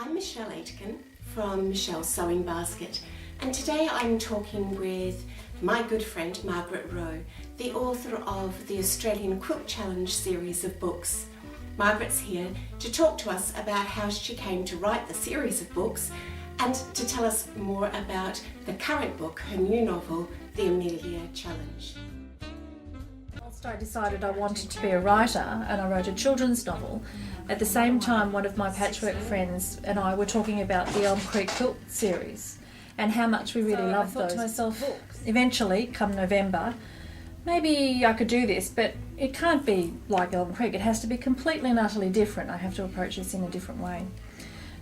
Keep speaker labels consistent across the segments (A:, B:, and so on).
A: I'm Michelle Aitken from Michelle's Sewing Basket, and today I'm talking with my good friend Margaret Rowe, the author of the Australian Quilt Challenge series of books. Margaret's here to talk to us about how she came to write the series of books and to tell us more about the current book, her new novel, The Amelia Challenge.
B: Whilst I decided I wanted to be a writer and I wrote a children's novel, at the same time one of my patchwork friends and I were talking about the Elm Creek Quilt series and how much we really loved those. I thought to myself, eventually, come November, maybe I could do this, but it can't be like Elm Creek. It has to be completely and utterly different. I have to approach this in a different way.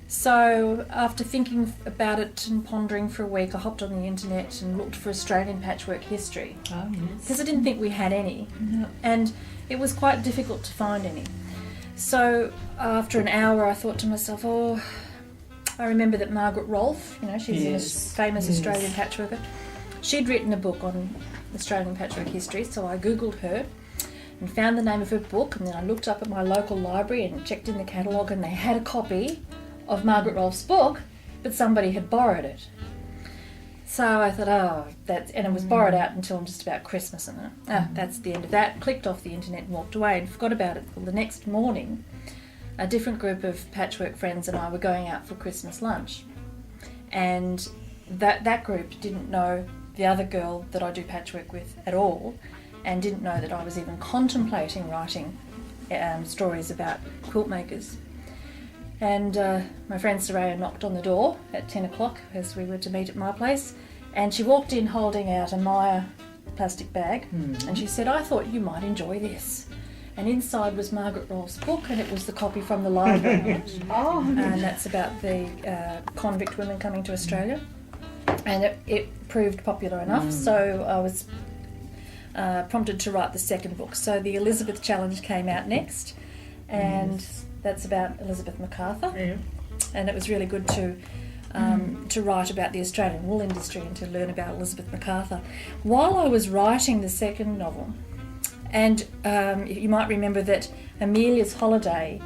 B: So after thinking about it and pondering for a week, I hopped on the internet and looked for Australian patchwork history.
C: Oh, yes.
B: Because I didn't think we had any.
C: Yeah.
B: And it was quite difficult to find any. So after an hour I thought to myself, I remember that Margaret Rowe, she's a famous Australian patchworker. She'd written a book on Australian patchwork history, so I googled her and found the name of her book, and then I looked up at my local library and checked in the catalogue, and they had a copy of Margaret Rowe's book, but somebody had borrowed it. So I thought, and it was borrowed out until just about Christmas, and that's the end of that. Clicked off the internet and walked away and forgot about it. Well, the next morning, a different group of patchwork friends and I were going out for Christmas lunch, and that group didn't know the other girl that I do patchwork with at all, and didn't know that I was even contemplating writing stories about quilt makers. And my friend Saraya knocked on the door at 10 o'clock as we were to meet at my place, and she walked in holding out a Maya plastic bag, and she said, "I thought you might enjoy this." And inside was Margaret Rowe's book, and it was the copy from the library. And that's about the convict women coming to Australia. And it proved popular enough, so I was prompted to write the second book. So the Elizabeth Challenge came out next, and that's about Elizabeth MacArthur, and it was really good to write about the Australian wool industry and to learn about Elizabeth MacArthur. While I was writing the second novel, and you might remember that Amelia's holiday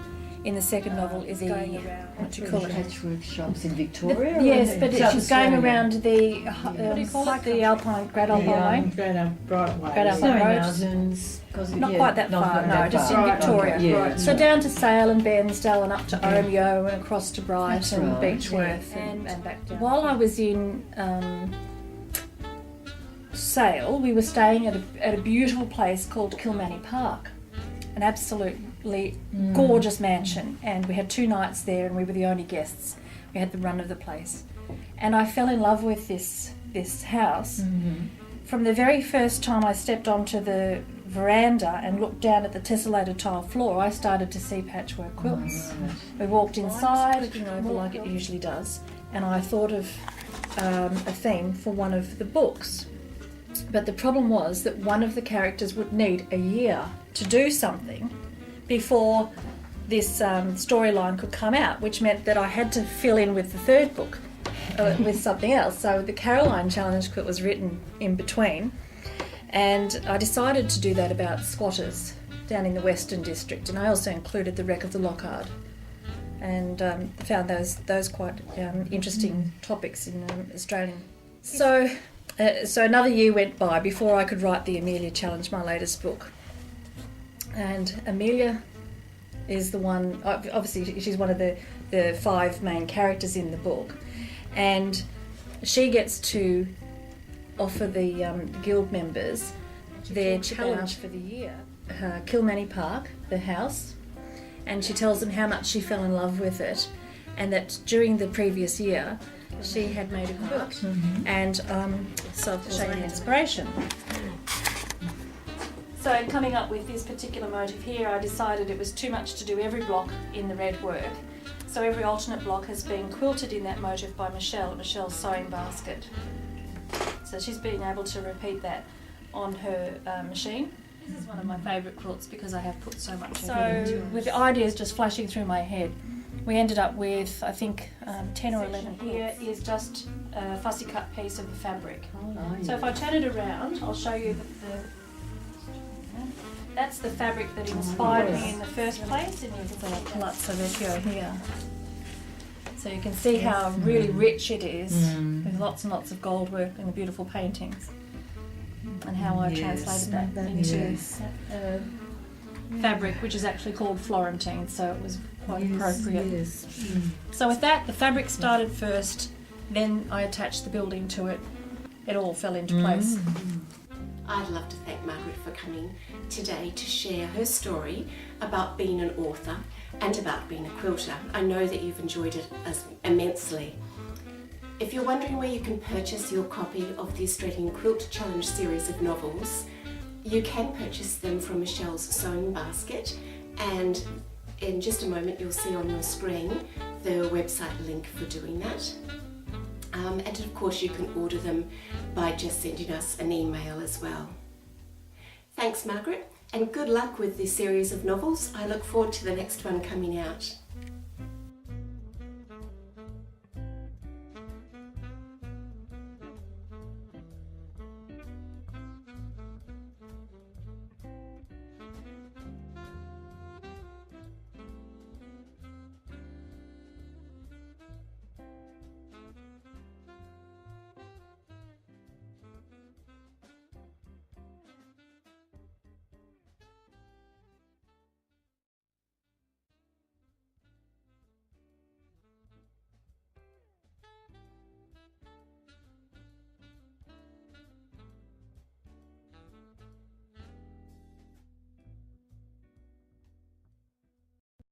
B: in the second novel is going around, what do you call it?
C: Patchwork shops in Victoria?
B: Yes, but she's going around the, what do you call it? The Alpine, Great Alpine Way?
D: Great Alpine
B: Road.
C: Mountains.
B: Not quite that far, no, just in Victoria.
C: Okay, yeah.
B: So down to Sale and Bairnsdale and up to Omeo and across to Bright and Beechworth and back down. While I was in Sale, we were staying at a beautiful place called Kilmany Park, an absolutely gorgeous mansion, and we had 2 nights there and we were the only guests. We had the run of the place, and I fell in love with this house. From the very first time I stepped onto the veranda and looked down at the tessellated tile floor, I started to see patchwork quilts. We walked inside, looking over like it usually does, and I thought of a theme for one of the books. But the problem was that one of the characters would need a year to do something before this storyline could come out, which meant that I had to fill in with the third book with something else. So the Caroline Challenge quilt was written in between, and I decided to do that about squatters down in the Western District, and I also included the wreck of the Lockhart, and found those quite interesting topics in Australian. So another year went by before I could write the Amelia Challenge, my latest book. And Amelia is the one, obviously she's one of the 5 main characters in the book, and she gets to offer the guild members their challenge for the year. Kilmany Park, the house, and she tells them how much she fell in love with it, and that during the previous year she had made a quilt, and self-shaping inspiration. So coming up with this particular motif here, I decided it was too much to do every block in the red work. So every alternate block has been quilted in that motif by Michelle at Michelle's Sewing Basket. So she's been able to repeat that on her machine. This is one of my favourite quilts because I have put so much effort into it. With the ideas just flashing through my head, we ended up with, I think, 10 or 11 quilts. Here is just a fussy cut piece of the fabric. So if I turn it around, I'll show you that's the fabric that inspired me in the first place, and you've got a palazzo vecchio here. So So you can see how really rich it is, with lots and lots of gold work and the beautiful paintings, and how I translated that into fabric, which is actually called Florentine, so it was quite appropriate. So with that, the fabric started first, then I attached the building to it. It all fell into place.
A: I'd love to thank Margaret for coming today to share her story about being an author and about being a quilter. I know that you've enjoyed it immensely. If you're wondering where you can purchase your copy of the Australian Quilt Challenge series of novels, you can purchase them from Michelle's Sewing Basket, and in just a moment you'll see on your screen the website link for doing that. And of course you can order them by just sending us an email as well. Thanks Margaret, and good luck with the series of novels. I look forward to the next one coming out.